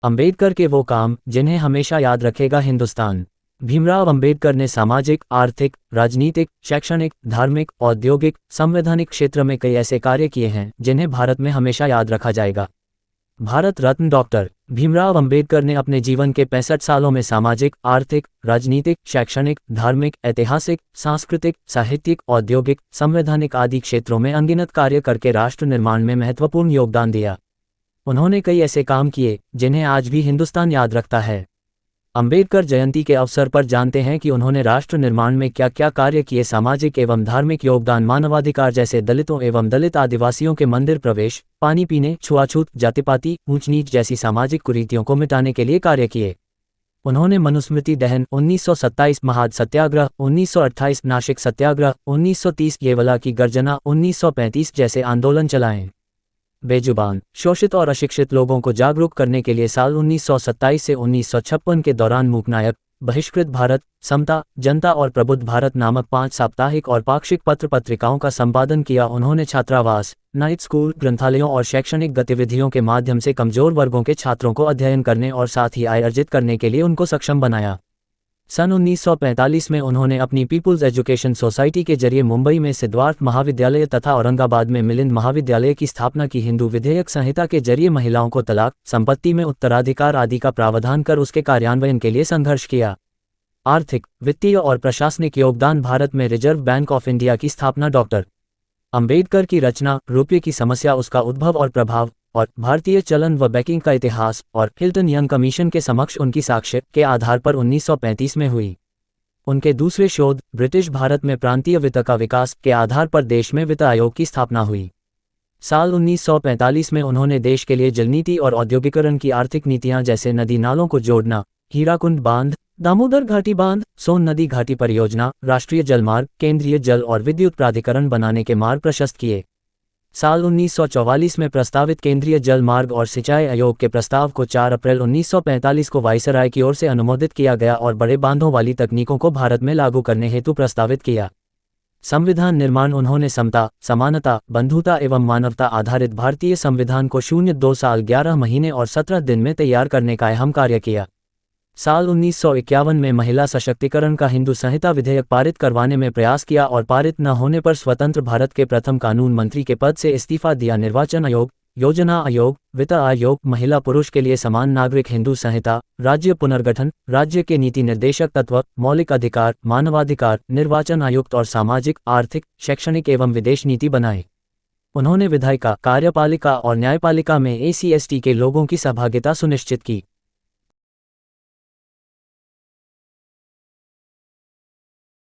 अंबेडकर के वो काम जिन्हें हमेशा याद रखेगा हिंदुस्तान। भीमराव अंबेडकर ने सामाजिक, आर्थिक, राजनीतिक, शैक्षणिक, धार्मिक, औद्योगिक, संवैधानिक क्षेत्र में कई ऐसे कार्य किए हैं जिन्हें भारत में हमेशा याद रखा जाएगा। भारत रत्न डॉक्टर भीमराव अंबेडकर ने अपने जीवन के 65 सालों में सामाजिक, आर्थिक, राजनीतिक, शैक्षणिक, धार्मिक, ऐतिहासिक, सांस्कृतिक, साहित्यिक, औद्योगिक, संवैधानिक आदि क्षेत्रों में अनगिनत कार्य करके राष्ट्र निर्माण में महत्वपूर्ण योगदान दिया। उन्होंने कई ऐसे काम किए जिन्हें आज भी हिंदुस्तान याद रखता है। अंबेडकर जयंती के अवसर पर जानते हैं कि उन्होंने राष्ट्र निर्माण में क्या क्या कार्य किए। सामाजिक एवं धार्मिक योगदान, मानवाधिकार जैसे दलितों एवं दलित आदिवासियों के मंदिर प्रवेश, पानी पीने, छुआछूत, जातिपाति, ऊंच नीच जैसी सामाजिक कुरीतियों को मिटाने के लिए कार्य किए। उन्होंने मनुस्मृति दहन 1927, महाद सत्याग्रह 1928, नासिक सत्याग्रह 1930, येवला की गर्जना 1935 जैसे आंदोलन चलाए। बेजुबान, शोषित और अशिक्षित लोगों को जागरूक करने के लिए साल 1927 से 1956 के दौरान मूकनायक, बहिष्कृत भारत, समता, जनता और प्रबुद्ध भारत नामक 5 साप्ताहिक और पाक्षिक पत्र पत्रिकाओं का संपादन किया। उन्होंने छात्रावास, नाइट स्कूल, ग्रंथालयों और शैक्षणिक गतिविधियों के माध्यम से कमजोर वर्गों के छात्रों को अध्ययन करने और साथ ही आय अर्जित करने के लिए उनको सक्षम बनाया। सन 1945 में उन्होंने अपनी पीपुल्स एजुकेशन सोसाइटी के जरिए मुंबई में सिद्धार्थ महाविद्यालय तथा औरंगाबाद में मिलिंद महाविद्यालय की स्थापना की। हिंदू विधेयक संहिता के जरिए महिलाओं को तलाक, संपत्ति में उत्तराधिकार आदि का प्रावधान कर उसके कार्यान्वयन के लिए संघर्ष किया। आर्थिक, वित्तीय और प्रशासनिक योगदान, भारत में रिजर्व बैंक ऑफ इंडिया की स्थापना, डॉक्टर अंबेडकर की रचना, रुपये की समस्या, उसका उद्भव और प्रभाव, और भारतीय चलन व बैंकिंग का इतिहास, और हिल्टन यंग कमीशन के समक्ष उनकी साक्ष्य के आधार पर 1935 में हुई। उनके दूसरे शोध, ब्रिटिश भारत में प्रांतीय वित्त का विकास, के आधार पर देश में वित्त आयोग की स्थापना हुई। साल 1945 में उन्होंने देश के लिए जलनीति और औद्योगिकरण की आर्थिक नीतियां जैसे नदी नालों को जोड़ना, हीराकुंड बांध, दामोदर घाटी बांध, सोन नदी घाटी परियोजना, राष्ट्रीय जलमार्ग, केंद्रीय जल और विद्युत प्राधिकरण बनाने के मार्ग प्रशस्त किए। साल 1944 में प्रस्तावित केंद्रीय जल मार्ग और सिंचाई आयोग के प्रस्ताव को 4 अप्रैल 1945 को वायसराय की ओर से अनुमोदित किया गया और बड़े बांधों वाली तकनीकों को भारत में लागू करने हेतु प्रस्तावित किया। संविधान निर्माण, उन्होंने समता, समानता, बंधुता एवं मानवता आधारित भारतीय संविधान को 02 साल 11 महीने और 17 दिन में तैयार करने का अहम कार्य किया। साल 1951 में महिला सशक्तिकरण का हिंदू संहिता विधेयक पारित करवाने में प्रयास किया और पारित न होने पर स्वतंत्र भारत के प्रथम कानून मंत्री के पद से इस्तीफा दिया। निर्वाचन आयोग, योजना आयोग, वित्त आयोग, महिला पुरुष के लिए समान नागरिक, हिंदू संहिता, राज्य पुनर्गठन, राज्य के नीति निर्देशक तत्व, मौलिक अधिकार, मानवाधिकार, निर्वाचन आयुक्त और सामाजिक, आर्थिक, शैक्षणिक एवं विदेश नीति बनाए। उन्होंने विधायिका, कार्यपालिका और न्यायपालिका में SC ST के लोगों की सहभागिता सुनिश्चित की।